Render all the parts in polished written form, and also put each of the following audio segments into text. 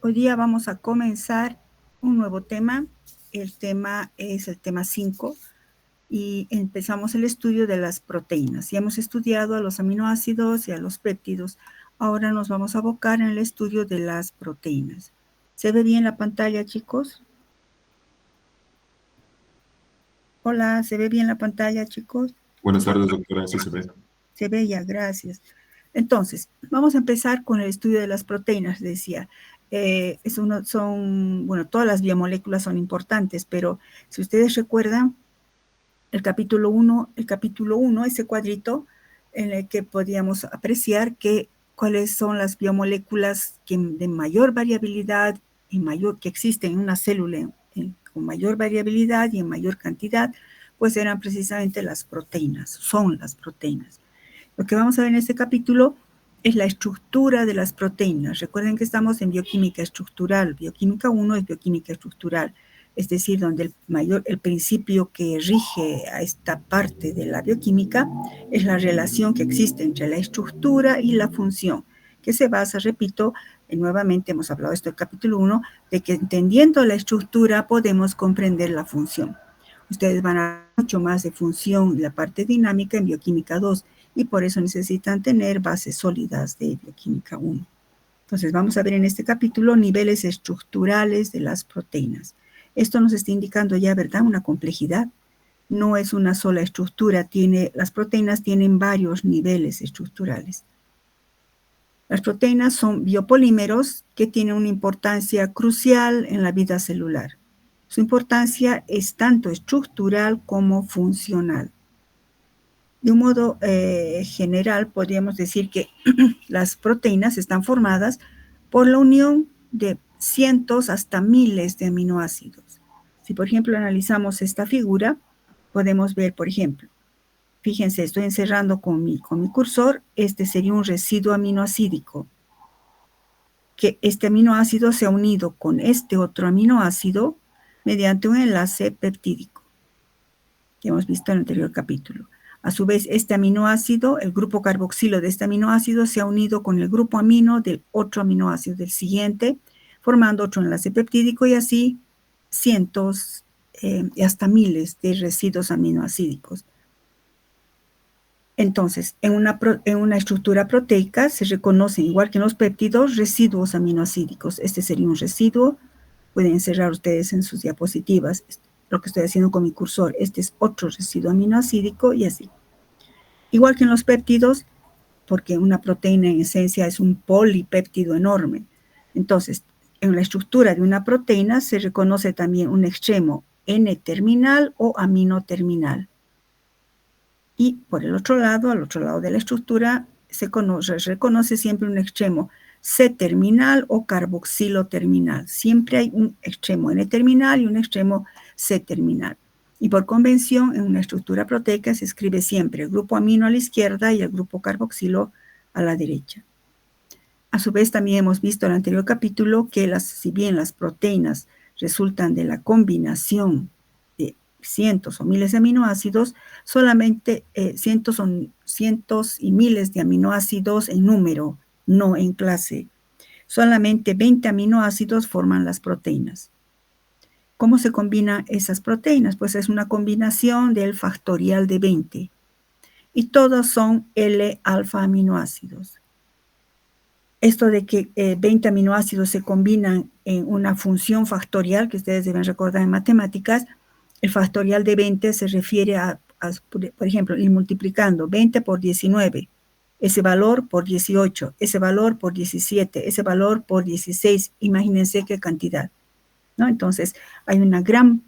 Hoy día vamos a comenzar un nuevo tema. El tema es el tema 5 y empezamos el estudio de las proteínas. Ya hemos estudiado a los aminoácidos y a los péptidos. Ahora nos vamos a abocar en el estudio de las proteínas. ¿Se ve bien la pantalla, chicos? Hola, ¿se ve bien la pantalla, chicos? Buenas tardes, doctora. Sí se ve. Se ve ya, gracias. Entonces, vamos a empezar con el estudio de las proteínas, decía. Todas las biomoléculas son importantes, pero si ustedes recuerdan, el capítulo 1, ese cuadrito en el que podíamos apreciar cuáles son las biomoléculas de mayor variabilidad y que existen en una célula con mayor variabilidad y en mayor cantidad, pues eran precisamente las proteínas, son las proteínas. Lo que vamos a ver en este capítulo es la estructura de las proteínas. Recuerden que estamos en bioquímica estructural. Bioquímica 1 es bioquímica estructural, es decir, donde el principio que rige a esta parte de la bioquímica es la relación que existe entre la estructura y la función, que se basa, repito, nuevamente hemos hablado de esto en el capítulo 1, de que entendiendo la estructura podemos comprender la función. Ustedes van a ver mucho más de función, la parte dinámica en bioquímica 2, y por eso necesitan tener bases sólidas de bioquímica 1. Entonces vamos a ver en este capítulo niveles estructurales de las proteínas. Esto nos está indicando ya, ¿verdad?, una complejidad. No es una sola estructura, las proteínas tienen varios niveles estructurales. Las proteínas son biopolímeros que tienen una importancia crucial en la vida celular. Su importancia es tanto estructural como funcional. De un modo general, podríamos decir que las proteínas están formadas por la unión de cientos hasta miles de aminoácidos. Si, por ejemplo, analizamos esta figura, podemos ver, por ejemplo, fíjense, estoy encerrando con mi cursor, este sería un residuo aminoácidico, que este aminoácido se ha unido con este otro aminoácido mediante un enlace peptídico, que hemos visto en el anterior capítulo. A su vez, este aminoácido, el grupo carboxilo de este aminoácido, se ha unido con el grupo amino del otro aminoácido del siguiente, formando otro enlace peptídico y así cientos y hasta miles de residuos aminoácidicos. Entonces, en una estructura proteica se reconocen, igual que en los péptidos, residuos aminoácidicos. Este sería un residuo. Pueden encerrar ustedes en sus diapositivas lo que estoy haciendo con mi cursor. Este es otro residuo aminoácidico y así. Igual que en los péptidos, porque una proteína en esencia es un polipéptido enorme. Entonces, en la estructura de una proteína se reconoce también un extremo N-terminal o amino-terminal. Y por el otro lado, al otro lado de la estructura, se reconoce siempre un extremo C-terminal o carboxilo-terminal. Siempre hay un extremo N-terminal y un extremo C-terminal. Y por convención, en una estructura proteica se escribe siempre el grupo amino a la izquierda y el grupo carboxilo a la derecha. A su vez, también hemos visto en el anterior capítulo que si bien las proteínas resultan de la combinación de cientos o miles de aminoácidos, solamente cientos y miles de aminoácidos en número, no en clase. Solamente 20 aminoácidos forman las proteínas. ¿Cómo se combinan esas proteínas? Pues es una combinación del factorial de 20. Y todos son L-alfa aminoácidos. Esto de que 20 aminoácidos se combinan en una función factorial, que ustedes deben recordar en matemáticas, el factorial de 20 se refiere por ejemplo, ir multiplicando 20 por 19, ese valor por 18, ese valor por 17, ese valor por 16. Imagínense qué cantidad, ¿no? Entonces, hay una gran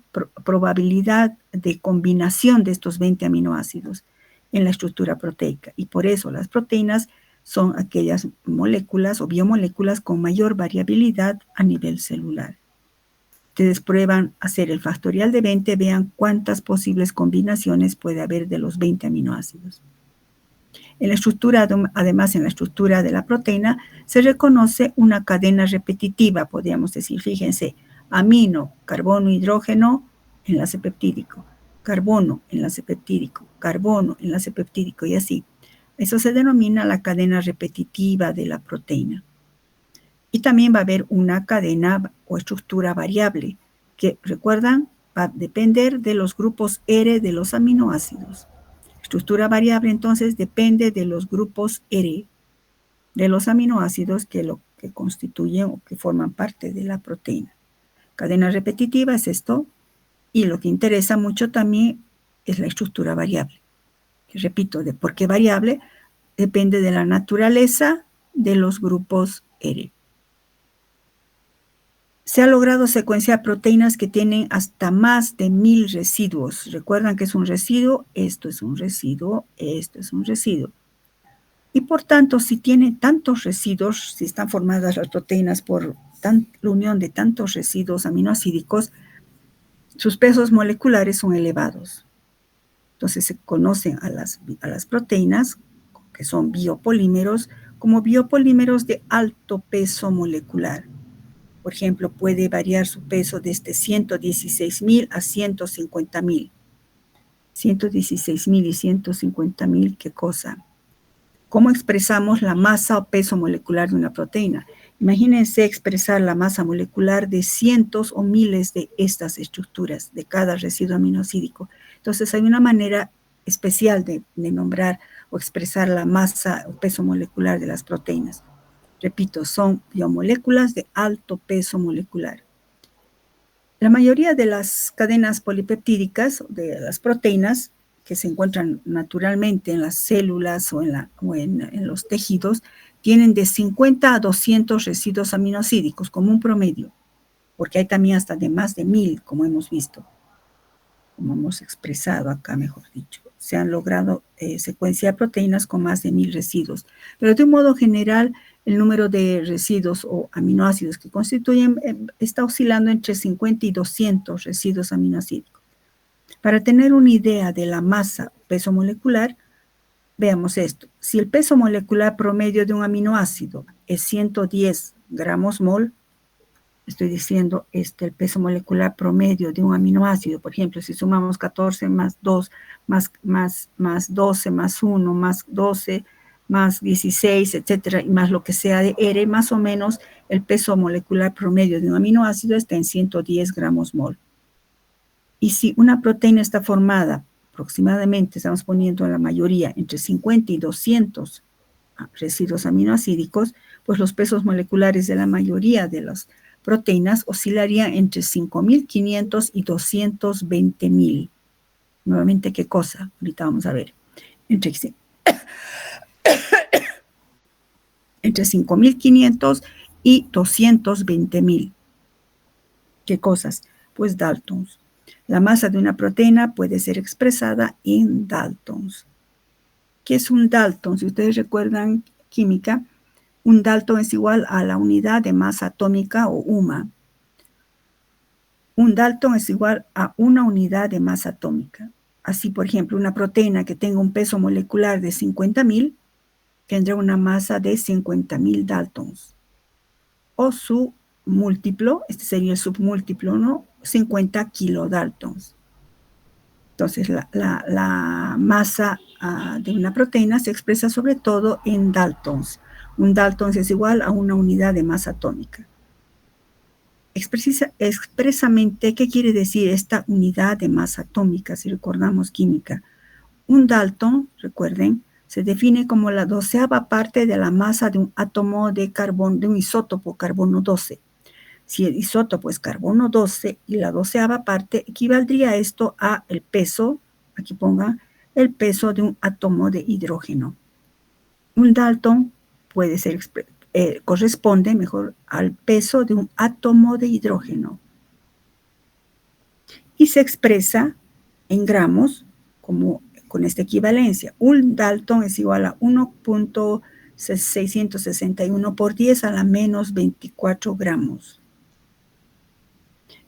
probabilidad de combinación de estos 20 aminoácidos en la estructura proteica. Y por eso las proteínas son aquellas moléculas o biomoléculas con mayor variabilidad a nivel celular. Ustedes prueban hacer el factorial de 20, vean cuántas posibles combinaciones puede haber de los 20 aminoácidos. En la estructura, además, en la estructura de la proteína, se reconoce una cadena repetitiva, podríamos decir, fíjense, amino, carbono, hidrógeno, enlace peptídico, carbono, enlace peptídico, carbono, enlace peptídico y así. Eso se denomina la cadena repetitiva de la proteína. Y también va a haber una cadena o estructura variable, que recuerdan, va a depender de los grupos R de los aminoácidos. Estructura variable entonces depende de los grupos R de los aminoácidos que constituyen o que forman parte de la proteína. Cadena repetitiva es esto, y lo que interesa mucho también es la estructura variable. Que repito, de por qué variable depende de la naturaleza de los grupos R. Se ha logrado secuenciar proteínas que tienen hasta más de 1000 residuos. ¿Recuerdan que es un residuo? Esto es un residuo, esto es un residuo. Y por tanto, si tiene tantos residuos, si están formadas las proteínas por la unión de tantos residuos aminoácidicos, sus pesos moleculares son elevados. Entonces se conocen a las proteínas, que son biopolímeros, como biopolímeros de alto peso molecular. Por ejemplo, puede variar su peso desde 116.000 a 150.000. 116.000 y 150.000, ¿qué cosa? ¿Cómo expresamos la masa o peso molecular de una proteína? Imagínense expresar la masa molecular de cientos o miles de estas estructuras, de cada residuo aminoácido. Entonces hay una manera especial de nombrar o expresar la masa o peso molecular de las proteínas. Repito, son biomoléculas de alto peso molecular. La mayoría de las cadenas polipeptídicas, de las proteínas, que se encuentran naturalmente en las células o en los tejidos, tienen de 50 a 200 residuos aminoácidos como un promedio, porque hay también hasta de más de 1000, como hemos visto, como hemos expresado acá, mejor dicho. Se han logrado secuenciar proteínas con más de 1000 residuos, pero de un modo general, el número de residuos o aminoácidos que constituyen está oscilando entre 50 y 200 residuos aminoácidos. Para tener una idea de la masa o peso molecular, veamos esto. Si el peso molecular promedio de un aminoácido es 110 gramos mol, estoy diciendo el peso molecular promedio de un aminoácido, por ejemplo, si sumamos 14 más 2, más 12, más 1, más 12, más 16, etcétera, y más lo que sea de R, más o menos el peso molecular promedio de un aminoácido está en 110 gramos mol. Y si una proteína está formada aproximadamente, estamos poniendo la mayoría, entre 50 y 200 residuos aminoácidos, pues los pesos moleculares de la mayoría de las proteínas oscilarían entre 5.500 y 220.000. Nuevamente, ¿qué cosa? Ahorita vamos a ver. Entre 5.500 y 220.000. ¿Qué cosas? Pues Daltons. La masa de una proteína puede ser expresada en Daltons. ¿Qué es un Dalton? Si ustedes recuerdan química, un Dalton es igual a la unidad de masa atómica o UMA. Un Dalton es igual a una unidad de masa atómica. Así, por ejemplo, una proteína que tenga un peso molecular de 50.000 tendrá una masa de 50.000 Daltons. O su múltiplo, este sería el submúltiplo, ¿no? 50 kilodaltons. Entonces, la masa de una proteína se expresa sobre todo en daltons. Un daltons es igual a una unidad de masa atómica. Expresamente, ¿qué quiere decir esta unidad de masa atómica? Si recordamos química. Un dalton, recuerden, se define como la 12ª parte de la masa de un átomo de carbono, de un isótopo carbono 12. Si el isótopo es carbono 12 y la 12ª parte, equivaldría esto a el peso, aquí ponga, el peso de un átomo de hidrógeno. Un Dalton puede ser, corresponde mejor al peso de un átomo de hidrógeno. Y se expresa en gramos como con esta equivalencia. Un Dalton es igual a 1.661 por 10 a la menos 24 gramos.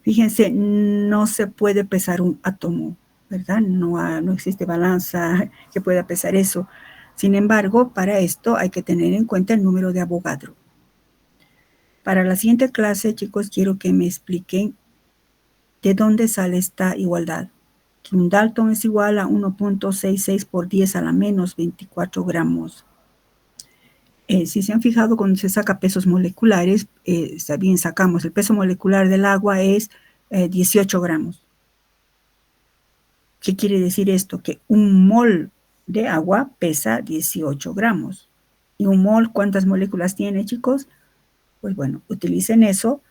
Fíjense, no se puede pesar un átomo, ¿verdad? No existe balanza que pueda pesar eso. Sin embargo, para esto hay que tener en cuenta el número de Avogadro. Para la siguiente clase, chicos, quiero que me expliquen de dónde sale esta igualdad. Que un Dalton es igual a 1.66 por 10 a la menos 24 gramos. Si se han fijado, cuando se saca pesos moleculares, está bien, sacamos el peso molecular del agua es 18 gramos. ¿Qué quiere decir esto? Que un mol de agua pesa 18 gramos. ¿Y un mol cuántas moléculas tiene, chicos? Pues bueno, utilicen eso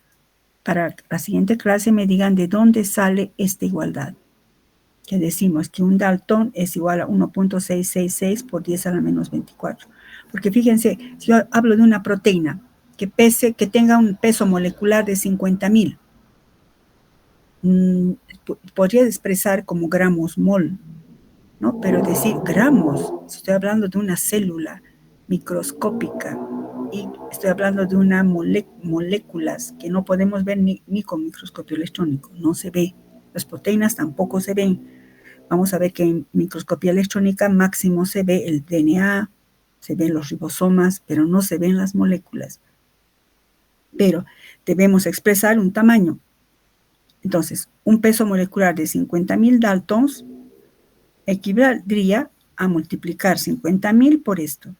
para la siguiente clase me digan de dónde sale esta igualdad. Que decimos que un Dalton es igual a 1.666 por 10 a la menos 24. Porque fíjense, si yo hablo de una proteína que tenga un peso molecular de 50.000, podría expresar como gramos mol, ¿no? Pero decir gramos, si estoy hablando de una célula microscópica y estoy hablando de unas moléculas que no podemos ver ni con microscopio electrónico, no se ve. Las proteínas tampoco se ven. Vamos a ver que en microscopía electrónica máximo se ve el DNA, se ven los ribosomas, pero no se ven las moléculas. Pero debemos expresar un tamaño. Entonces, un peso molecular de 50.000 Daltons equivaldría a multiplicar 50.000 por esto.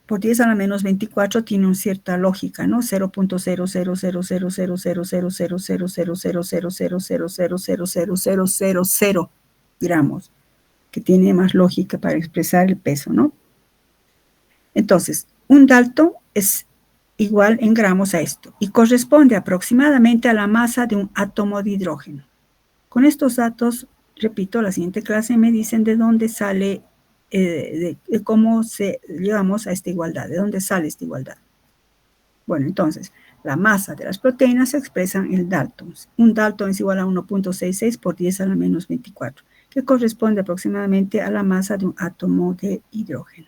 Por 10 a la menos 24 tiene una cierta lógica, ¿no? 0.000000000000000000000 gramos, que tiene más lógica para expresar el peso, ¿no? Entonces, un Dalton es igual en gramos a esto y corresponde aproximadamente a la masa de un átomo de hidrógeno. Con estos datos, repito, la siguiente clase me dicen de dónde sale, de cómo llegamos a esta igualdad, de dónde sale esta igualdad. Bueno, entonces, la masa de las proteínas se expresa en Daltons. Un Dalton es igual a 1.66 por 10 a la menos 24, que corresponde aproximadamente a la masa de un átomo de hidrógeno.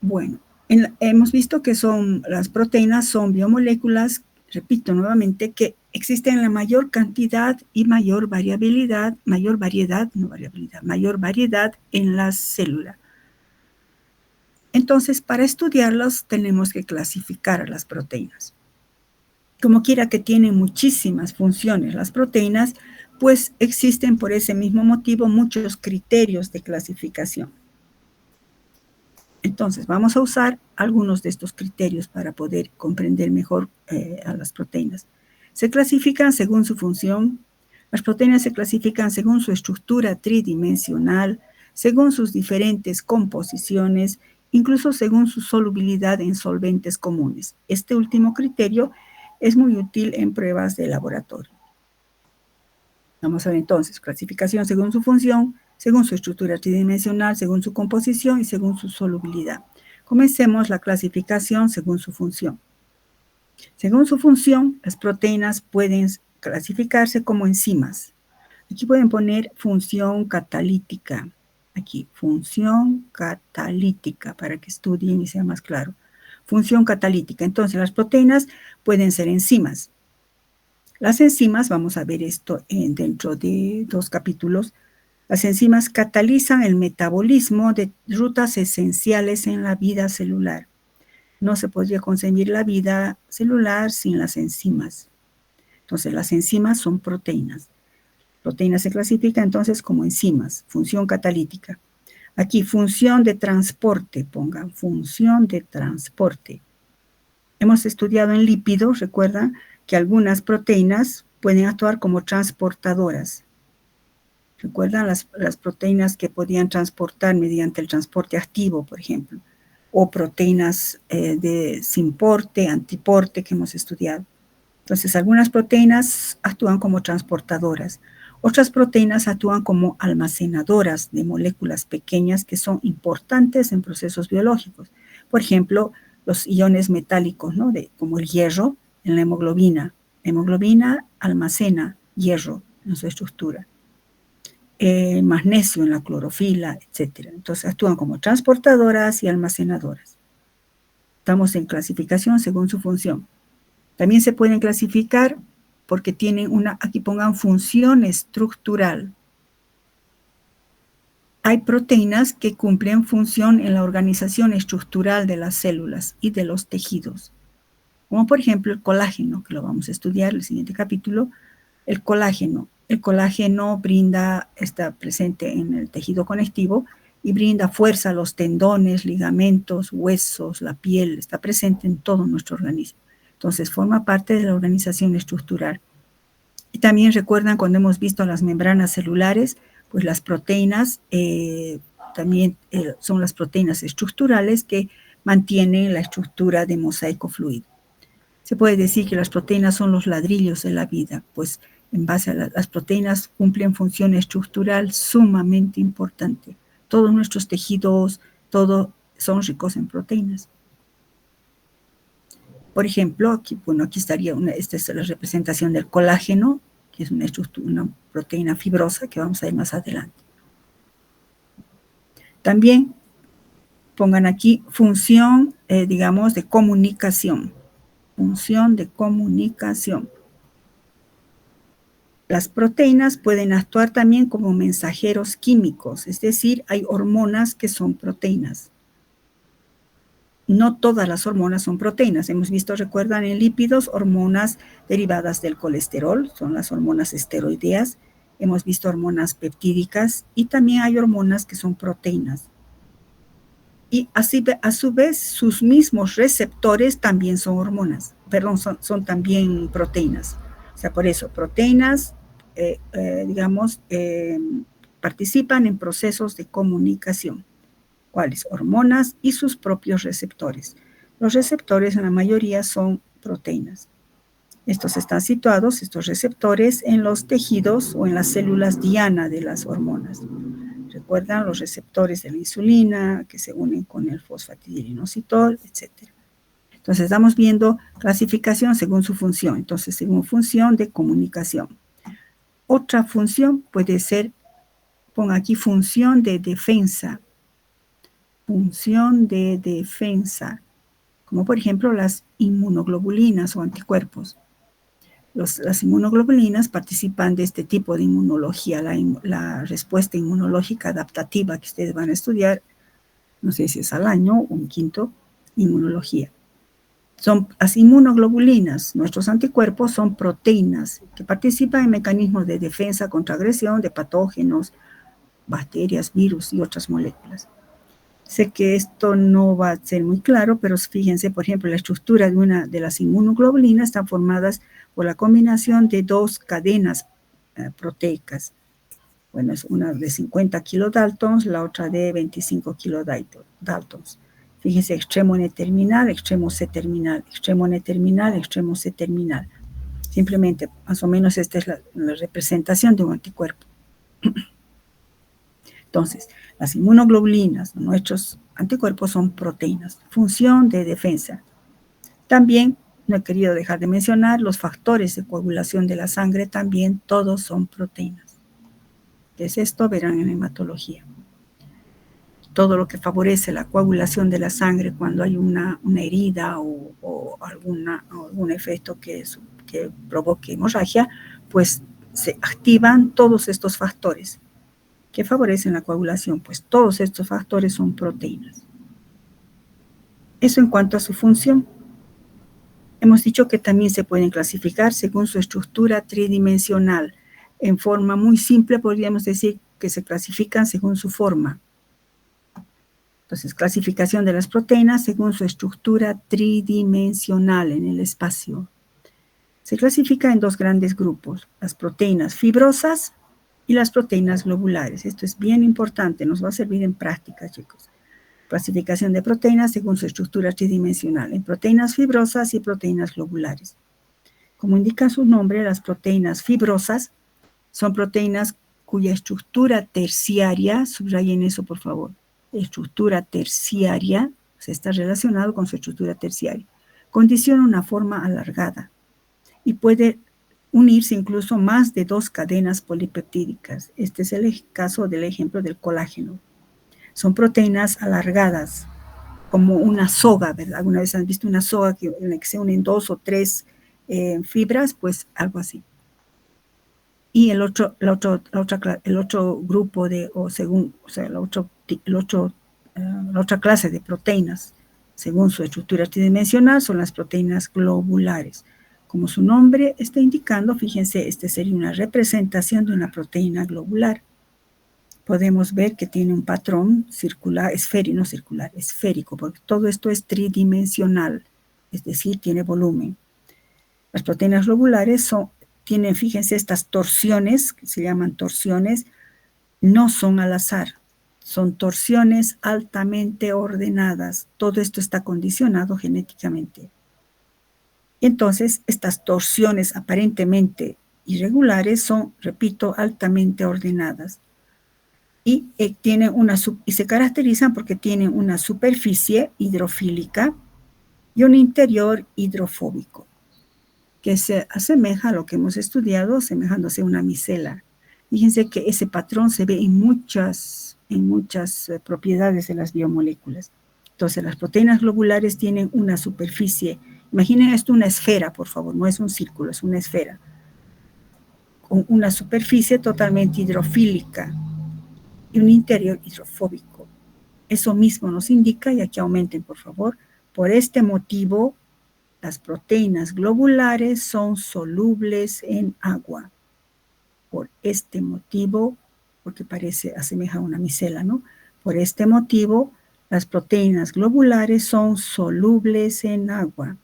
Bueno, hemos visto que las proteínas son biomoléculas, repito nuevamente, que existen en la mayor cantidad y mayor variedad en la célula. Entonces, para estudiarlas tenemos que clasificar a las proteínas. Como quiera que tienen muchísimas funciones las proteínas, pues existen por ese mismo motivo muchos criterios de clasificación. Entonces, vamos a usar algunos de estos criterios para poder comprender mejor a las proteínas. Se clasifican según su función. Las proteínas se clasifican según su estructura tridimensional, según sus diferentes composiciones, incluso según su solubilidad en solventes comunes. Este último criterio es muy útil en pruebas de laboratorio. Vamos a ver entonces, clasificación según su función, según su estructura tridimensional, según su composición y según su solubilidad. Comencemos la clasificación según su función. Según su función, las proteínas pueden clasificarse como enzimas. Aquí pueden poner función catalítica. Aquí, función catalítica, para que estudien y sea más claro. Función catalítica. Entonces, las proteínas pueden ser enzimas. Las enzimas, vamos a ver esto dentro de 2 capítulos, las enzimas catalizan el metabolismo de rutas esenciales en la vida celular. No se podría concebir la vida celular sin las enzimas. Entonces, las enzimas son proteínas. Proteínas se clasifican entonces como enzimas, función catalítica. Aquí, función de transporte, pongan función de transporte. Hemos estudiado en lípidos, recuerdan que algunas proteínas pueden actuar como transportadoras. ¿Recuerdan las proteínas que podían transportar mediante el transporte activo, por ejemplo? O proteínas sin porte, antiporte que hemos estudiado. Entonces, algunas proteínas actúan como transportadoras. Otras proteínas actúan como almacenadoras de moléculas pequeñas que son importantes en procesos biológicos. Por ejemplo, los iones metálicos, ¿no? Como el hierro en la hemoglobina. La hemoglobina almacena hierro en su estructura. Magnesio en la clorofila, etc. Entonces actúan como transportadoras y almacenadoras. Estamos en clasificación según su función. También se pueden clasificar porque tienen aquí pongan función estructural. Hay proteínas que cumplen función en la organización estructural de las células y de los tejidos. Como por ejemplo el colágeno, que lo vamos a estudiar en el siguiente capítulo. El colágeno. El colágeno está presente en el tejido conectivo y brinda fuerza a los tendones, ligamentos, huesos, la piel, está presente en todo nuestro organismo. Entonces forma parte de la organización estructural. Y también recuerdan cuando hemos visto las membranas celulares, pues las proteínas también son las proteínas estructurales que mantienen la estructura de mosaico fluido. Se puede decir que las proteínas son los ladrillos de la vida, pues en base a las proteínas cumplen función estructural sumamente importante. Todos nuestros tejidos, todo son ricos en proteínas. Por ejemplo, aquí estaría esta es la representación del colágeno, que es una proteína fibrosa que vamos a ver más adelante. También pongan aquí función, digamos, de comunicación. Función de comunicación. Las proteínas pueden actuar también como mensajeros químicos, es decir, hay hormonas que son proteínas. No todas las hormonas son proteínas. Hemos visto, recuerdan, en lípidos, hormonas derivadas del colesterol, son las hormonas esteroideas. Hemos visto hormonas peptídicas y también hay hormonas que son proteínas. Y así, a su vez, sus mismos receptores también son hormonas, perdón, son también proteínas. O sea, por eso, proteínas, participan en procesos de comunicación. ¿Cuáles? Hormonas y sus propios receptores. Los receptores en la mayoría son proteínas. Estos están situados, estos receptores, en los tejidos o en las células diana de las hormonas. Recuerdan los receptores de la insulina que se unen con el fosfatidilinositol, etc. Entonces estamos viendo clasificación según su función. Entonces, según función de comunicación. Otra función puede ser, ponga aquí función de defensa. Función de defensa, como por ejemplo las inmunoglobulinas o anticuerpos. Las inmunoglobulinas participan de este tipo de inmunología, la respuesta inmunológica adaptativa que ustedes van a estudiar, no sé si es al año o un quinto, inmunología. Son las inmunoglobulinas, nuestros anticuerpos son proteínas que participan en mecanismos de defensa contra agresión de patógenos, bacterias, virus y otras moléculas. Sé que esto no va a ser muy claro, pero fíjense, por ejemplo, la estructura de una de las inmunoglobulinas están formadas por la combinación de dos cadenas proteicas. Bueno, es una de 50 kilodaltons, la otra de 25 kilodaltons. Fíjense, extremo N-terminal, extremo C-terminal, extremo N-terminal, extremo C-terminal. Simplemente, más o menos, esta es la representación de un anticuerpo. Entonces, las inmunoglobulinas, nuestros anticuerpos son proteínas, función de defensa. También, no he querido dejar de mencionar, los factores de coagulación de la sangre también todos son proteínas. Entonces, esto verán en hematología. Todo lo que favorece la coagulación de la sangre cuando hay una herida o algún efecto que provoque hemorragia, pues se activan todos estos factores que favorecen la coagulación, pues todos estos factores son proteínas. Eso en cuanto a su función. Hemos dicho que también se pueden clasificar según su estructura tridimensional. En forma muy simple podríamos decir que se clasifican según su forma. Entonces, clasificación de las proteínas según su estructura tridimensional en el espacio. Se clasifica en dos grandes grupos, las proteínas fibrosas y las proteínas globulares. Esto es bien importante, nos va a servir en práctica, chicos. Clasificación de proteínas según su estructura tridimensional, en proteínas fibrosas y proteínas globulares. Como indica su nombre, las proteínas fibrosas son proteínas cuya estructura terciaria, subrayen eso por favor, estructura terciaria, se está relacionado con su estructura terciaria, condiciona una forma alargada y puede unirse incluso más de dos cadenas polipeptídicas. Este es el caso del ejemplo del colágeno. Son proteínas alargadas, como una soga, ¿verdad? ¿Alguna vez han visto una soga en la que se unen dos o tres fibras? Pues algo así. Y la otra clase de proteínas, según su estructura tridimensional, son las proteínas globulares. Como su nombre está indicando, fíjense, esta sería una representación de una proteína globular. podemos ver que tiene un patrón circular, esférico, no circular, esférico, porque todo esto es tridimensional, es decir, tiene volumen. Las proteínas globulares tienen, fíjense, estas torsiones, que se llaman torsiones, no son al azar, son torsiones altamente ordenadas. Todo esto está condicionado genéticamente. Entonces, estas torsiones aparentemente irregulares son, repito, altamente ordenadas. Y se caracterizan porque tienen una superficie hidrofílica y un interior hidrofóbico, que se asemeja a lo que hemos estudiado, asemejándose a una micela. Fíjense que ese patrón se ve en muchas propiedades de las biomoléculas. Entonces, las proteínas globulares tienen una superficie. Imaginen esto una esfera, por favor, no es un círculo, es una esfera, con una superficie totalmente hidrofílica y un interior hidrofóbico. Eso mismo nos indica, y aquí aumenten, por favor, por este motivo, las proteínas globulares son solubles en agua. Por este motivo, porque asemeja a una micela, ¿no? Por este motivo, las proteínas globulares son solubles en agua.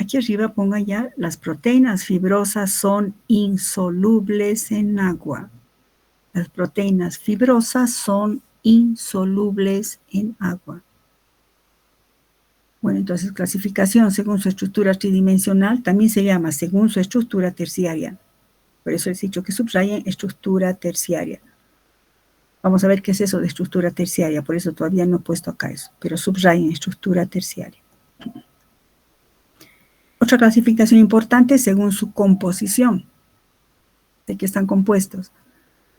Aquí arriba pongan ya, las proteínas fibrosas son insolubles en agua. Las proteínas fibrosas son insolubles en agua. Bueno, entonces clasificación según su estructura tridimensional también se llama según su estructura terciaria. Por eso les he dicho que subrayen estructura terciaria. Vamos a ver qué es eso de estructura terciaria, por eso todavía no he puesto acá eso, pero subrayen estructura terciaria. Otra clasificación importante según su composición, de qué están compuestos.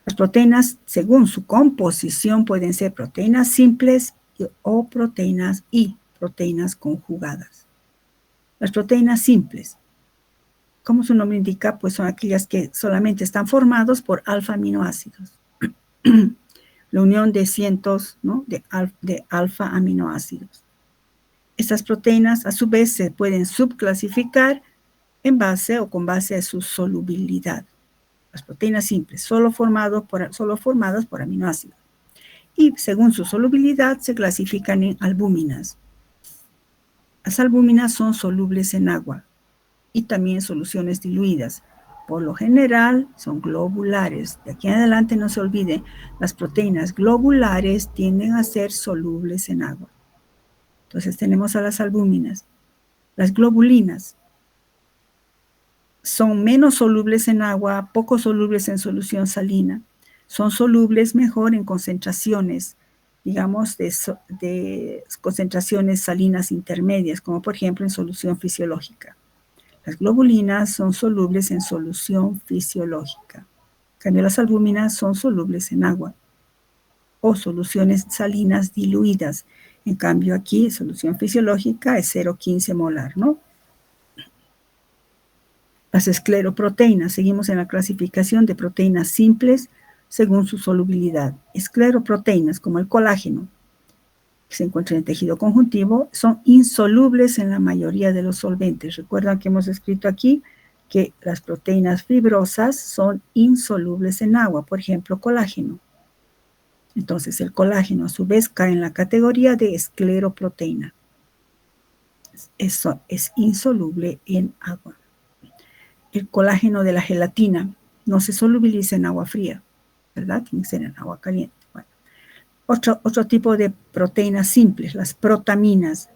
Las proteínas, según su composición, pueden ser proteínas simples o proteínas y proteínas conjugadas. Las proteínas simples, como su nombre indica, pues son aquellas que solamente están formadas por alfa-aminoácidos. La unión de cientos, ¿no?, de alfa-aminoácidos. Estas proteínas, a su vez, se pueden subclasificar en base o con base a su solubilidad. Las proteínas simples, solo formadas por aminoácidos. Y según su solubilidad, se clasifican en albúminas. Las albúminas son solubles en agua y también en soluciones diluidas. Por lo general, son globulares. De aquí en adelante no se olviden, las proteínas globulares tienden a ser solubles en agua. Entonces tenemos a las albúminas. Las globulinas son menos solubles en agua, poco solubles en solución salina. Son solubles mejor en concentraciones, digamos, de concentraciones salinas intermedias, como por ejemplo en solución fisiológica. Las globulinas son solubles en solución fisiológica. En cambio, las albúminas son solubles en agua o soluciones salinas diluidas. En cambio, aquí, solución fisiológica es 0,15 molar, ¿no? Las escleroproteínas, seguimos en la clasificación de proteínas simples según su solubilidad. Escleroproteínas, como el colágeno, que se encuentra en el tejido conjuntivo, son insolubles en la mayoría de los solventes. Recuerdan que hemos escrito aquí que las proteínas fibrosas son insolubles en agua, por ejemplo, colágeno. Entonces, el colágeno a su vez cae en la categoría de escleroproteína. Eso es insoluble en agua. El colágeno de la gelatina no se solubiliza en agua fría, ¿verdad? Tiene que ser en agua caliente. Bueno. Otro tipo de proteínas simples, las protaminas.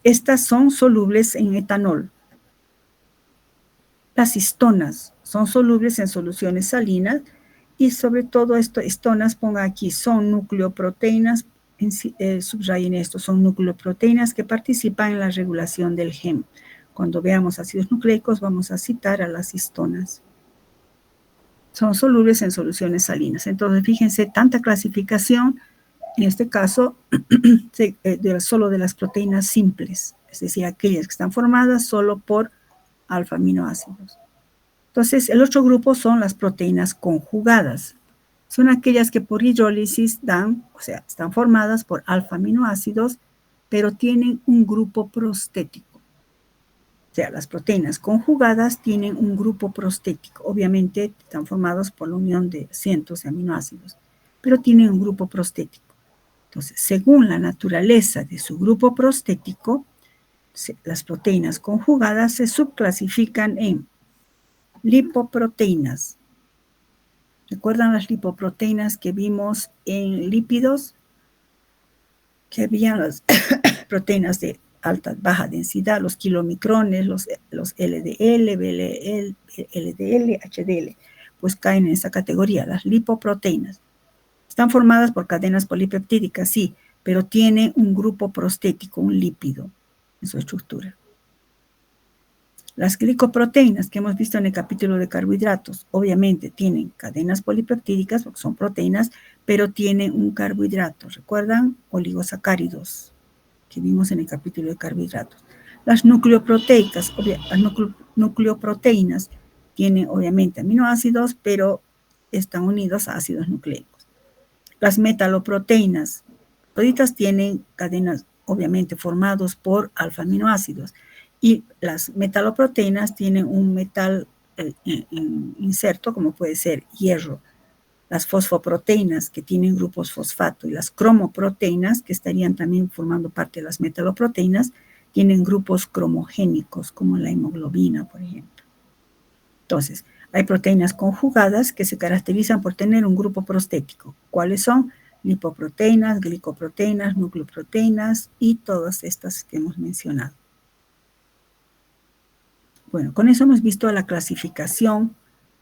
Estas son solubles en etanol. Las histonas son solubles en soluciones salinas y sobre todo histonas, ponga aquí, son nucleoproteínas, subrayen esto, son nucleoproteínas que participan en la regulación del gen. Cuando veamos ácidos nucleicos vamos a citar a las histonas. Son solubles en soluciones salinas. Entonces, fíjense, tanta clasificación, en este caso, solo de las proteínas simples, es decir, aquellas que están formadas solo por alfa-aminoácidos. Entonces, el otro grupo son las proteínas conjugadas. Son aquellas que por hidrólisis están formadas por alfa-aminoácidos, pero tienen un grupo prostético. O sea, las proteínas conjugadas tienen un grupo prostético. Obviamente están formados por la unión de cientos de aminoácidos, pero tienen un grupo prostético. Entonces, según la naturaleza de su grupo prostético, las proteínas conjugadas se subclasifican en lipoproteínas. ¿Recuerdan las lipoproteínas que vimos en lípidos? Que habían las proteínas de alta, baja densidad, los kilomicrones, los LDL, VLL, LDL, HDL, pues caen en esa categoría, las lipoproteínas. Están formadas por cadenas polipeptídicas, sí, pero tienen un grupo prostético, un lípido en su estructura. Las glicoproteínas que hemos visto en el capítulo de carbohidratos, obviamente tienen cadenas polipeptídicas, porque son proteínas, pero tienen un carbohidrato. ¿Recuerdan? Oligosacáridos, que vimos en el capítulo de carbohidratos. Las nucleoproteicas, las nucleoproteínas tienen obviamente aminoácidos, pero están unidos a ácidos nucleicos. Las metaloproteínas, toditas tienen cadenas obviamente formados por alfa-aminoácidos, y las metaloproteínas tienen un metal inserto, como puede ser hierro. Las fosfoproteínas, que tienen grupos fosfato, y las cromoproteínas, que estarían también formando parte de las metaloproteínas, tienen grupos cromogénicos, como la hemoglobina, por ejemplo. Entonces, hay proteínas conjugadas que se caracterizan por tener un grupo prostético. ¿Cuáles son? Lipoproteínas, glicoproteínas, nucleoproteínas y todas estas que hemos mencionado. Bueno, con eso hemos visto la clasificación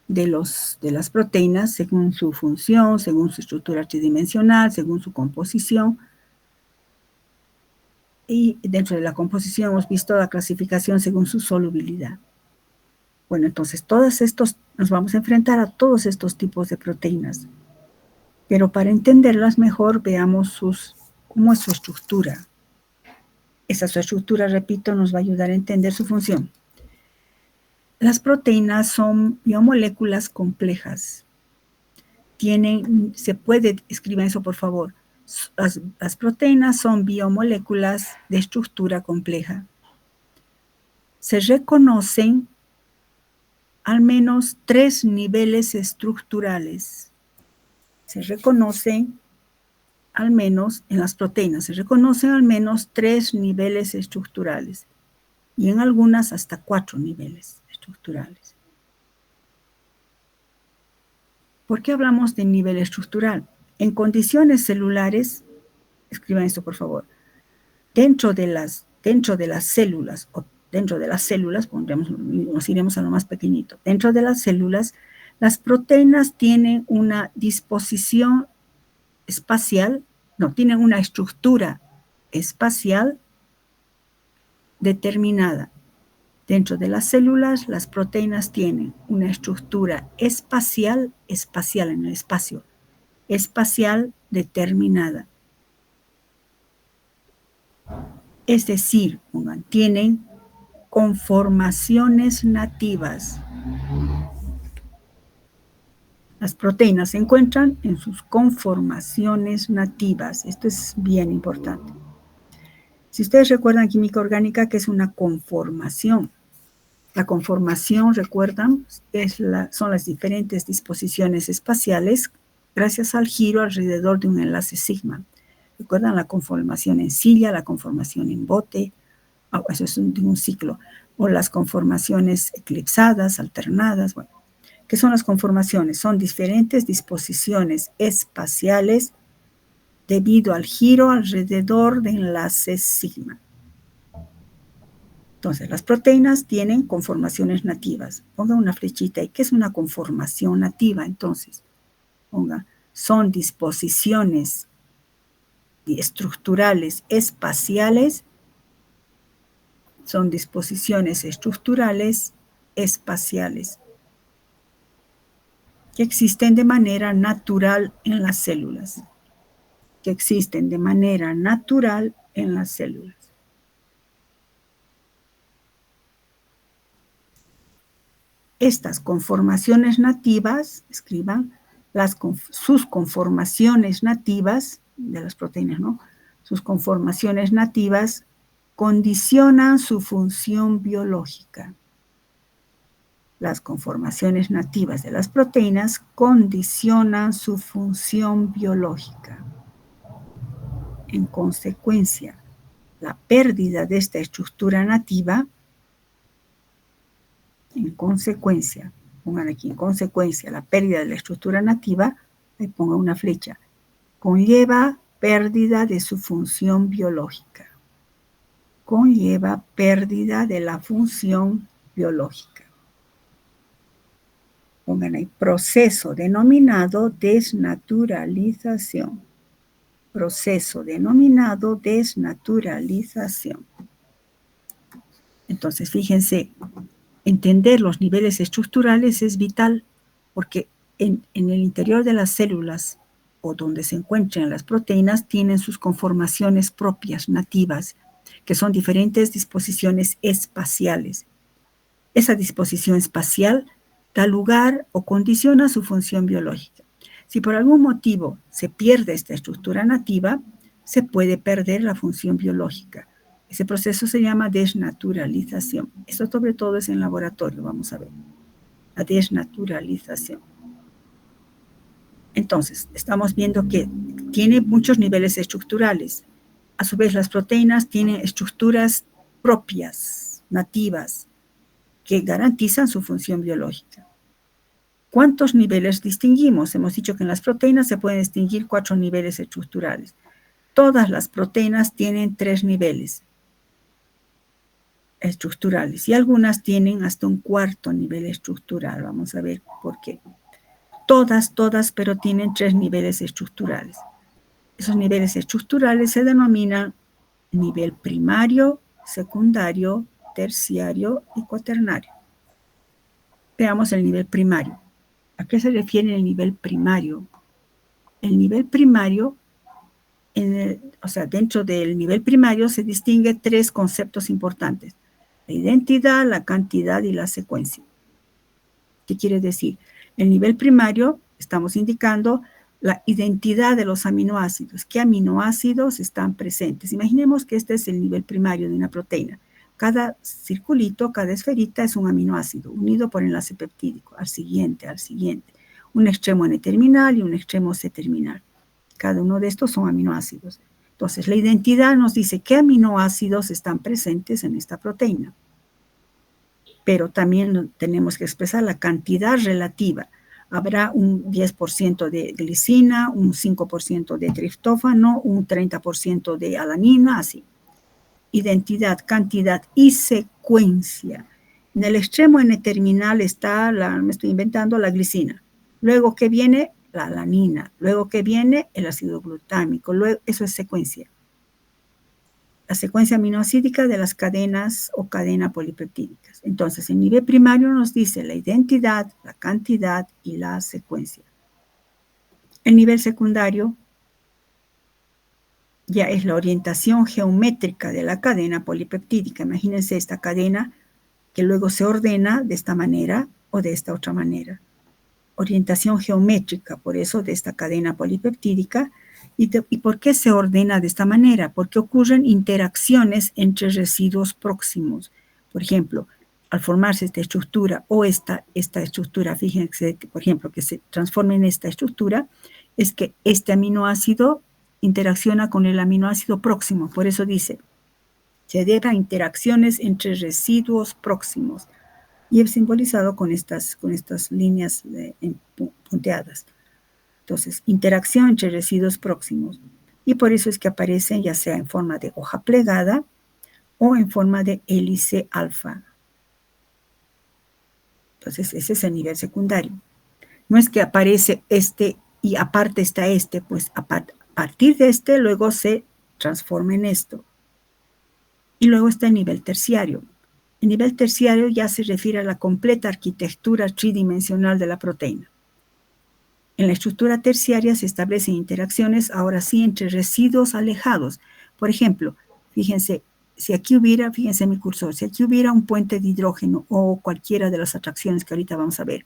de las proteínas según su función, según su estructura tridimensional, según su composición. Y dentro de la composición hemos visto la clasificación según su solubilidad. Bueno, entonces nos vamos a enfrentar a todos estos tipos de proteínas. Pero para entenderlas mejor, veamos cómo es su estructura. Su estructura, repito, nos va a ayudar a entender su función. Las proteínas son biomoléculas complejas. Escriban eso por favor. Las proteínas son biomoléculas de estructura compleja. Se reconocen al menos 3 niveles estructurales. Se reconocen al menos, en las proteínas, se reconocen al menos 3 niveles estructurales y en algunas hasta 4 niveles estructurales. ¿Por qué hablamos de nivel estructural? En condiciones celulares, escriban esto por favor, dentro de las células, o dentro de las células, nos iremos a lo más pequeñito, dentro de las células, las proteínas tienen una disposición espacial, tienen una estructura espacial determinada. Dentro de las células, las proteínas tienen una estructura espacial en el espacio, espacial determinada. Es decir, tienen conformaciones nativas. Las proteínas se encuentran en sus conformaciones nativas. Esto es bien importante. Si ustedes recuerdan química orgánica, ¿qué es una conformación? La conformación, recuerdan, son las diferentes disposiciones espaciales gracias al giro alrededor de un enlace sigma. ¿Recuerdan la conformación en silla, la conformación en bote? Eso es de un ciclo. O las conformaciones eclipsadas, alternadas. Bueno, ¿qué son las conformaciones? Son diferentes disposiciones espaciales debido al giro alrededor de enlaces sigma. Entonces, las proteínas tienen conformaciones nativas. Ponga una flechita ahí. ¿Qué es una conformación nativa? Entonces, son disposiciones estructurales espaciales. Son disposiciones estructurales espaciales que existen de manera natural en las células. Estas conformaciones nativas, escriban, sus conformaciones nativas de las proteínas, ¿no? Sus conformaciones nativas condicionan su función biológica. Las conformaciones nativas de las proteínas condicionan su función biológica. En consecuencia, la pérdida de esta estructura nativa, pongan aquí, en consecuencia, la pérdida de la estructura nativa, ahí ponga una flecha, conlleva pérdida de su función biológica. Conlleva pérdida de la función biológica. Pongan ahí, proceso denominado desnaturalización. Proceso denominado desnaturalización. Entonces, fíjense, entender los niveles estructurales es vital porque en el interior de las células o donde se encuentran las proteínas tienen sus conformaciones propias, nativas, que son diferentes disposiciones espaciales. Esa disposición espacial da lugar o condiciona su función biológica. Si por algún motivo se pierde esta estructura nativa, se puede perder la función biológica. Ese proceso se llama desnaturalización. Esto sobre todo es en laboratorio, vamos a ver. La desnaturalización. Entonces, estamos viendo que tiene muchos niveles estructurales. A su vez, las proteínas tienen estructuras propias, nativas, que garantizan su función biológica. ¿Cuántos niveles distinguimos? Hemos dicho que en las proteínas se pueden distinguir 4 niveles estructurales. Todas las proteínas tienen 3 niveles estructurales y algunas tienen hasta un 4º nivel estructural. Vamos a ver por qué. Todas, pero tienen 3 niveles estructurales. Esos niveles estructurales se denominan nivel primario, secundario, terciario y cuaternario. Veamos el nivel primario. ¿A qué se refiere el nivel primario? El nivel primario, dentro del nivel primario se distingue 3 conceptos importantes: la identidad, la cantidad y la secuencia. ¿Qué quiere decir? El nivel primario, estamos indicando la identidad de los aminoácidos. ¿Qué aminoácidos están presentes? Imaginemos que este es el nivel primario de una proteína. Cada circulito, cada esferita es un aminoácido unido por enlace peptídico, al siguiente. Un extremo N-terminal y un extremo C-terminal. Cada uno de estos son aminoácidos. Entonces, la identidad nos dice qué aminoácidos están presentes en esta proteína. Pero también tenemos que expresar la cantidad relativa. Habrá un 10% de glicina, un 5% de triptófano, un 30% de alanina, así. Identidad, cantidad y secuencia. En el extremo N-terminal está, me estoy inventando, la glicina. Luego que viene la alanina. Luego que viene el ácido glutámico. Luego, eso es secuencia. La secuencia aminoácidica de las cadenas o cadena polipeptídicas. Entonces, el nivel primario nos dice la identidad, la cantidad y la secuencia. El nivel secundario ya es la orientación geométrica de la cadena polipeptídica. Imagínense esta cadena que luego se ordena de esta manera o de esta otra manera. Orientación geométrica, por eso, de esta cadena polipeptídica. ¿Y por qué se ordena de esta manera? Porque ocurren interacciones entre residuos próximos. Por ejemplo, al formarse esta estructura o esta estructura, fíjense, por ejemplo, que se transforma en esta estructura, es que este aminoácido interacciona con el aminoácido próximo. Por eso dice, se debe a interacciones entre residuos próximos. Y es simbolizado con estas líneas punteadas. Entonces, interacción entre residuos próximos. Y por eso es que aparecen ya sea en forma de hoja plegada o en forma de hélice alfa. Entonces, ese es el nivel secundario. No es que aparece este y aparte está este, pues a partir de este luego se transforma en esto. Y luego está el nivel terciario. El nivel terciario ya se refiere a la completa arquitectura tridimensional de la proteína. En la estructura terciaria se establecen interacciones, ahora sí, entre residuos alejados. Por ejemplo, fíjense, fíjense mi cursor, si aquí hubiera un puente de hidrógeno o cualquiera de las atracciones que ahorita vamos a ver,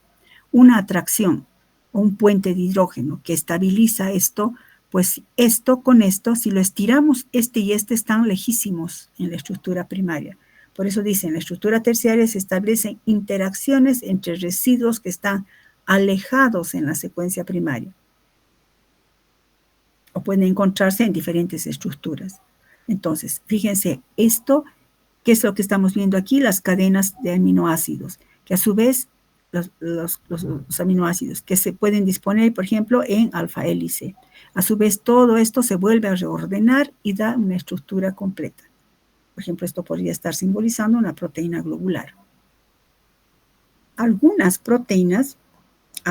una atracción o un puente de hidrógeno que estabiliza esto, Pues esto con esto, si lo estiramos, este y este están lejísimos en la estructura primaria. Por eso dicen, en la estructura terciaria se establecen interacciones entre residuos que están alejados en la secuencia primaria. O pueden encontrarse en diferentes estructuras. Entonces, fíjense, esto, ¿qué es lo que estamos viendo aquí? Las cadenas de aminoácidos, que a su vez, los aminoácidos, que se pueden disponer, por ejemplo, en alfa hélice. A su vez, todo esto se vuelve a reordenar y da una estructura completa. Por ejemplo, esto podría estar simbolizando una proteína globular. Algunas proteínas,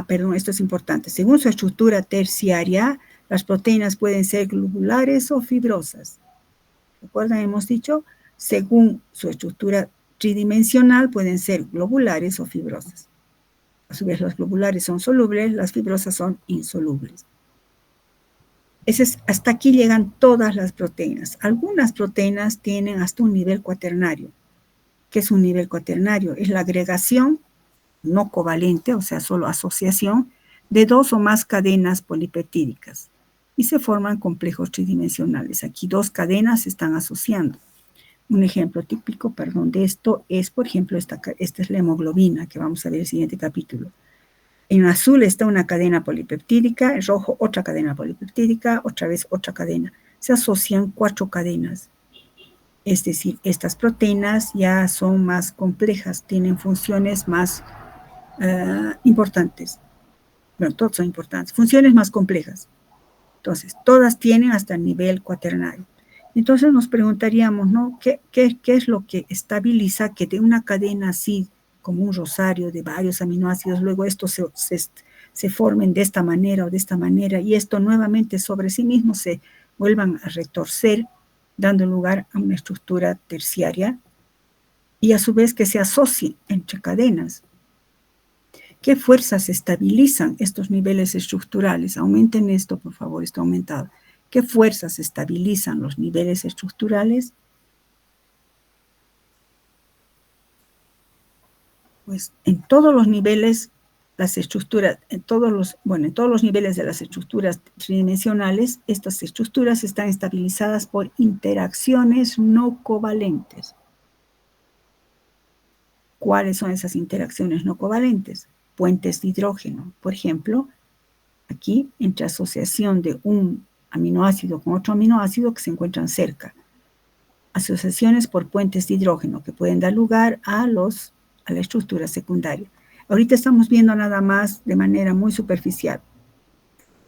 perdón, esto es importante, según su estructura terciaria, las proteínas pueden ser globulares o fibrosas. ¿Recuerdan? Hemos dicho, según su estructura tridimensional, pueden ser globulares o fibrosas. A su vez, los globulares son solubles, las fibrosas son insolubles. Hasta aquí llegan todas las proteínas. Algunas proteínas tienen hasta un nivel cuaternario. ¿Qué es un nivel cuaternario? Es la agregación no covalente, o sea, solo asociación, de dos o más cadenas polipeptídicas. Y se forman complejos tridimensionales. Aquí dos cadenas se están asociando. Un ejemplo típico, de esto es, por ejemplo, esta es la hemoglobina, que vamos a ver en el siguiente capítulo. En azul está una cadena polipeptídica, en rojo otra cadena polipeptídica, otra vez otra cadena. Se asocian 4 cadenas. Es decir, estas proteínas ya son más complejas, tienen funciones más importantes. Bueno, todos son importantes. Funciones más complejas. Entonces, todas tienen hasta el nivel cuaternario. Entonces nos preguntaríamos, ¿no? ¿Qué es lo que estabiliza que de una cadena así, como un rosario de varios aminoácidos, luego estos se formen de esta manera o de esta manera, y esto nuevamente sobre sí mismo se vuelvan a retorcer, dando lugar a una estructura terciaria, y a su vez que se asocie entre cadenas? ¿Qué fuerzas estabilizan estos niveles estructurales? Aumenten esto, por favor, está aumentado. ¿Qué fuerzas estabilizan los niveles estructurales? Pues en todos los niveles, las estructuras, en todos los niveles de las estructuras tridimensionales, estas estructuras están estabilizadas por interacciones no covalentes. ¿Cuáles son esas interacciones no covalentes? Puentes de hidrógeno, por ejemplo, aquí entre asociación de un aminoácido con otro aminoácido que se encuentran cerca. Asociaciones por puentes de hidrógeno que pueden dar lugar a la estructura secundaria. Ahorita estamos viendo nada más de manera muy superficial.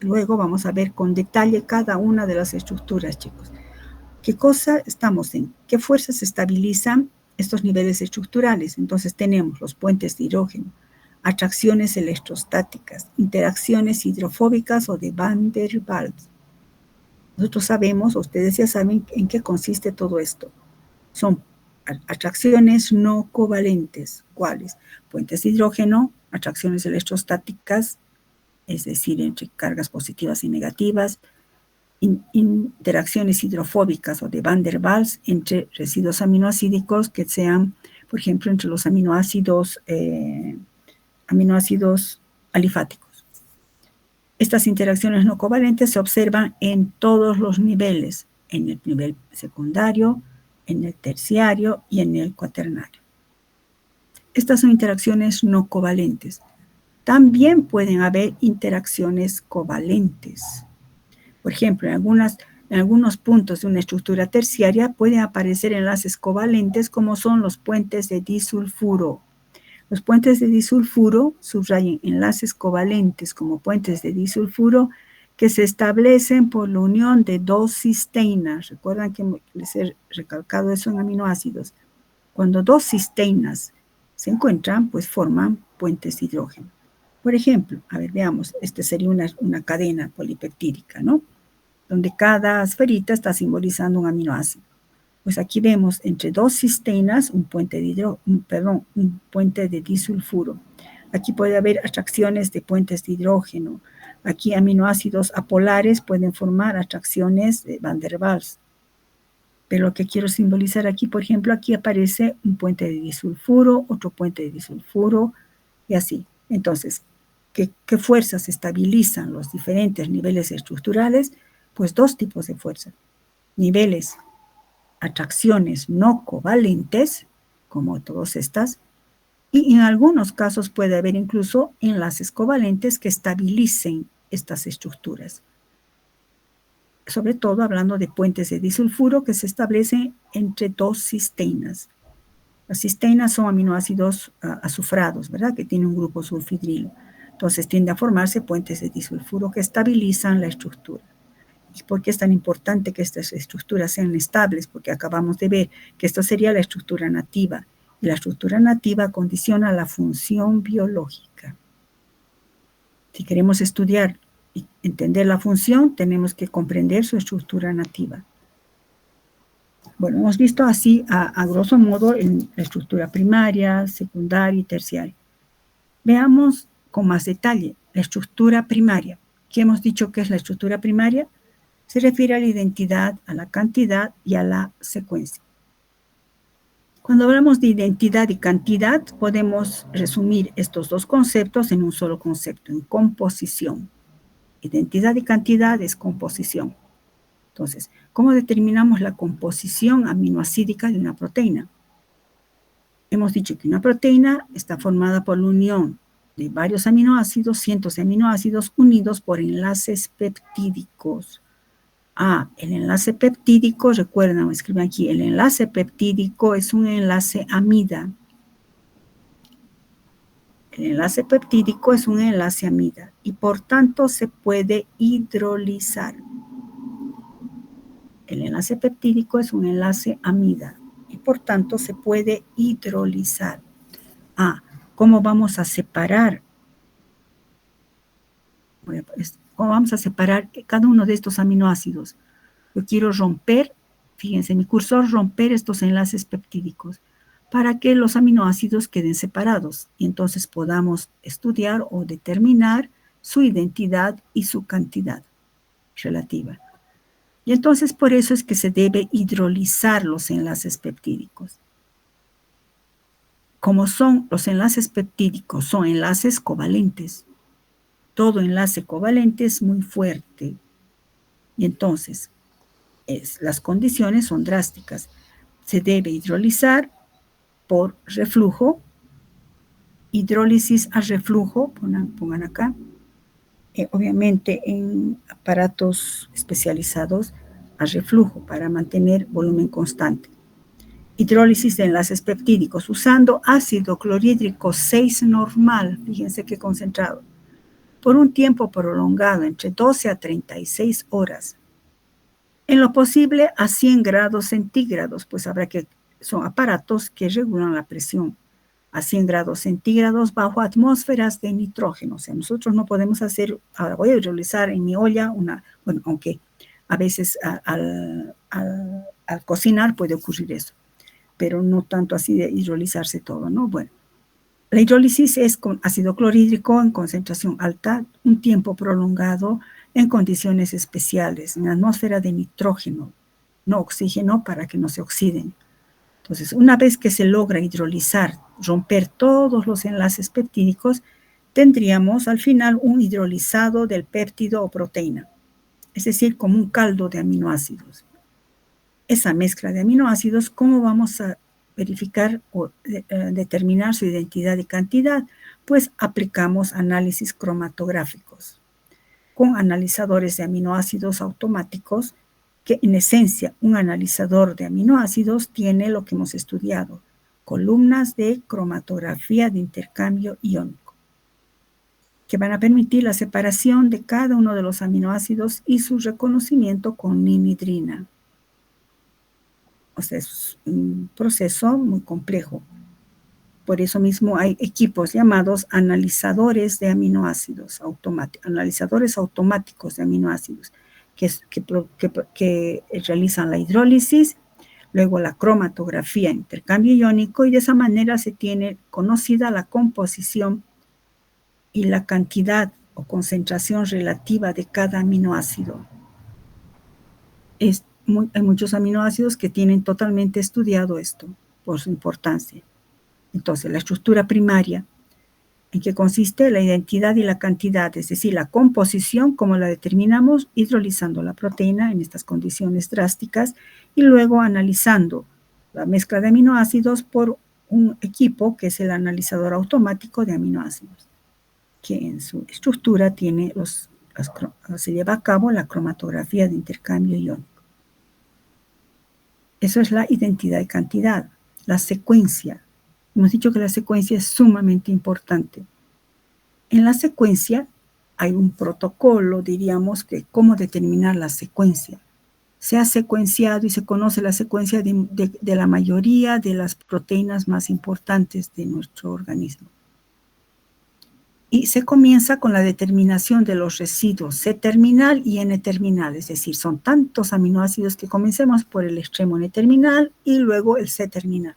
Luego vamos a ver con detalle cada una de las estructuras, chicos. ¿Qué cosa estamos en? ¿Qué fuerzas estabilizan estos niveles estructurales? Entonces tenemos los puentes de hidrógeno, atracciones electrostáticas, interacciones hidrofóbicas o de Van der Waals. Nosotros sabemos, ustedes ya saben en qué consiste todo esto. Son atracciones no covalentes. ¿Cuáles? Puentes de hidrógeno, atracciones electrostáticas, es decir, entre cargas positivas y negativas, interacciones hidrofóbicas o de Van der Waals entre residuos aminoácidos que sean, por ejemplo, entre los aminoácidos alifáticos. Estas interacciones no covalentes se observan en todos los niveles, en el nivel secundario, en el terciario y en el cuaternario. Estas son interacciones no covalentes. También pueden haber interacciones covalentes. Por ejemplo, en algunos puntos de una estructura terciaria pueden aparecer enlaces covalentes como son los puentes de disulfuro. Los puentes de disulfuro subrayen enlaces covalentes como puentes de disulfuro que se establecen por la unión de dos cisteínas. Recuerdan que les he recalcado eso en aminoácidos. Cuando dos cisteínas se encuentran, pues forman puentes de hidrógeno. Por ejemplo, a ver, veamos, esta sería una cadena polipeptídica, ¿no? Donde cada esferita está simbolizando un aminoácido. Pues aquí vemos entre dos cisteínas un puente de disulfuro. Aquí puede haber atracciones de puentes de hidrógeno. Aquí aminoácidos apolares pueden formar atracciones de Van der Waals. Pero lo que quiero simbolizar aquí, por ejemplo, aquí aparece un puente de disulfuro, otro puente de disulfuro y así. Entonces, ¿qué fuerzas estabilizan los diferentes niveles estructurales? pues dos tipos de fuerzas. Niveles, atracciones no covalentes, como todas estas, y en algunos casos puede haber incluso enlaces covalentes que estabilicen estas estructuras. Sobre todo hablando de puentes de disulfuro que se establecen entre dos cisteínas. Las cisteínas son aminoácidos azufrados, ¿verdad? Que tienen un grupo sulfidrilo. Entonces tiende a formarse puentes de disulfuro que estabilizan la estructura. ¿Y por qué es tan importante que estas estructuras sean estables? Porque acabamos de ver que esto sería la estructura nativa. Y la estructura nativa condiciona la función biológica. Si queremos estudiar y entender la función, tenemos que comprender su estructura nativa. Bueno, hemos visto así, a grosso modo, en la estructura primaria, secundaria y terciaria. Veamos con más detalle la estructura primaria. ¿Qué hemos dicho que es la estructura primaria? Se refiere a la identidad, a la cantidad y a la secuencia. Cuando hablamos de identidad y cantidad, podemos resumir estos dos conceptos en un solo concepto, en composición. Identidad y cantidad es composición. Entonces, ¿cómo determinamos la composición aminoácidica de una proteína? Hemos dicho que una proteína está formada por la unión de varios aminoácidos, cientos de aminoácidos unidos por enlaces peptídicos. El enlace peptídico, recuerden, escriben aquí, el enlace peptídico es un enlace amida. El enlace peptídico es un enlace amida y por tanto se puede hidrolizar. El enlace peptídico es un enlace amida y por tanto se puede hidrolizar. ¿Cómo vamos a separar? ¿Cómo vamos a separar cada uno de estos aminoácidos? Yo quiero romper, fíjense, mi cursor romper estos enlaces peptídicos para que los aminoácidos queden separados y entonces podamos estudiar o determinar su identidad y su cantidad relativa. Y entonces por eso es que se debe hidrolizar los enlaces peptídicos. Como son los enlaces peptídicos, son enlaces covalentes. Todo enlace covalente es muy fuerte. Y entonces, las condiciones son drásticas. Se debe hidrolizar por reflujo. Hidrólisis a reflujo, pongan acá. Obviamente en aparatos especializados a reflujo para mantener volumen constante. Hidrólisis de enlaces peptídicos usando ácido clorhídrico 6 normal, fíjense qué concentrado, por un tiempo prolongado entre 12 a 36 horas. En lo posible a 100 grados centígrados, pues son aparatos que regulan la presión a 100 grados centígrados bajo atmósferas de nitrógeno. O sea, nosotros no podemos hacer, ahora voy a hidrolizar en mi olla aunque a veces al cocinar puede ocurrir eso, pero no tanto así de hidrolizarse todo, ¿no? Bueno, la hidrólisis es con ácido clorhídrico en concentración alta, un tiempo prolongado en condiciones especiales, en atmósfera de nitrógeno, no oxígeno para que no se oxiden. Entonces, una vez que se logra hidrolizar, romper todos los enlaces peptídicos, tendríamos al final un hidrolizado del péptido o proteína, es decir, como un caldo de aminoácidos. Esa mezcla de aminoácidos, ¿cómo vamos a verificar o determinar su identidad y cantidad? Pues aplicamos análisis cromatográficos con analizadores de aminoácidos automáticos, que en esencia un analizador de aminoácidos tiene lo que hemos estudiado, columnas de cromatografía de intercambio iónico, que van a permitir la separación de cada uno de los aminoácidos y su reconocimiento con ninhidrina. O sea, es un proceso muy complejo. Por eso mismo hay equipos llamados analizadores de aminoácidos, analizadores automáticos de aminoácidos, que realizan la hidrólisis, luego la cromatografía, intercambio iónico, y de esa manera se tiene conocida la composición y la cantidad o concentración relativa de cada aminoácido. Hay muchos aminoácidos que tienen totalmente estudiado esto por su importancia. Entonces, la estructura primaria ¿En qué consiste? La identidad y la cantidad, es decir, la composición, como la determinamos, hidrolizando la proteína en estas condiciones drásticas y luego analizando la mezcla de aminoácidos por un equipo que es el analizador automático de aminoácidos, que en su estructura tiene se lleva a cabo la cromatografía de intercambio iónico. Eso es la identidad y cantidad. La secuencia. Hemos dicho que la secuencia es sumamente importante. En la secuencia hay un protocolo, diríamos, que cómo determinar la secuencia. Se ha secuenciado y se conoce la secuencia de la mayoría de las proteínas más importantes de nuestro organismo. Y se comienza con la determinación de los residuos C-terminal y N-terminal, es decir, son tantos aminoácidos que comencemos por el extremo N-terminal y luego el C-terminal.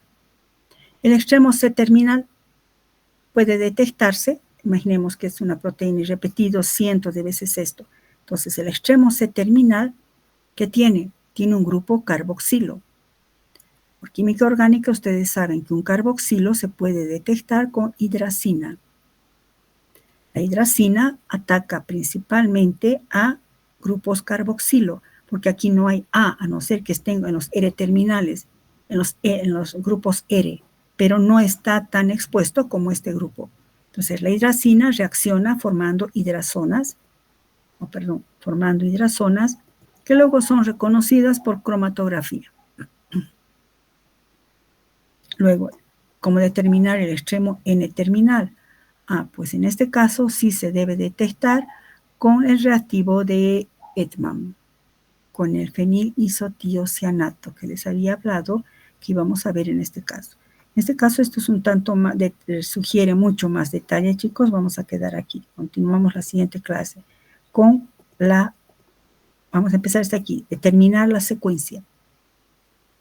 El extremo C-terminal puede detectarse, imaginemos que es una proteína y repetido cientos de veces esto. Entonces, el extremo C-terminal, ¿qué tiene? Tiene un grupo carboxilo. Por química orgánica, ustedes saben que un carboxilo se puede detectar con hidracina. La hidracina ataca principalmente a grupos carboxilo, porque aquí no hay A no ser que estén en los R-terminales, en los grupos R, pero no está tan expuesto como este grupo. Entonces, la hidracina reacciona formando hidrazonas que luego son reconocidas por cromatografía. Luego, ¿cómo determinar el extremo N-terminal? Pues en este caso sí se debe detectar con el reactivo de Edman, con el fenilisotiocianato que les había hablado que íbamos a ver en este caso. En este caso esto es un tanto más, sugiere mucho más detalle, chicos. Vamos a quedar aquí. Continuamos la siguiente clase con vamos a empezar hasta aquí, determinar la secuencia.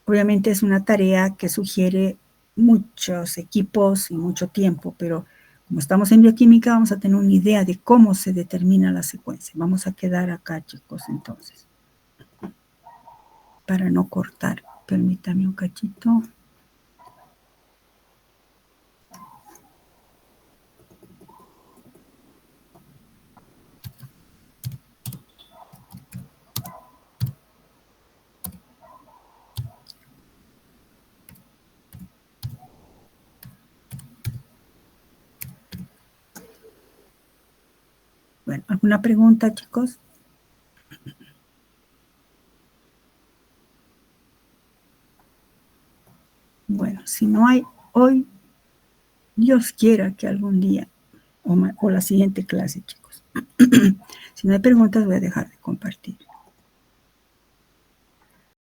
Obviamente es una tarea que sugiere muchos equipos y mucho tiempo, pero como estamos en bioquímica, vamos a tener una idea de cómo se determina la secuencia. Vamos a quedar acá, chicos, entonces. Para no cortar, permítame un cachito. Bueno, ¿alguna pregunta, chicos? Bueno, si no hay hoy, Dios quiera que algún día, o la siguiente clase, chicos. Si no hay preguntas, voy a dejar de compartir.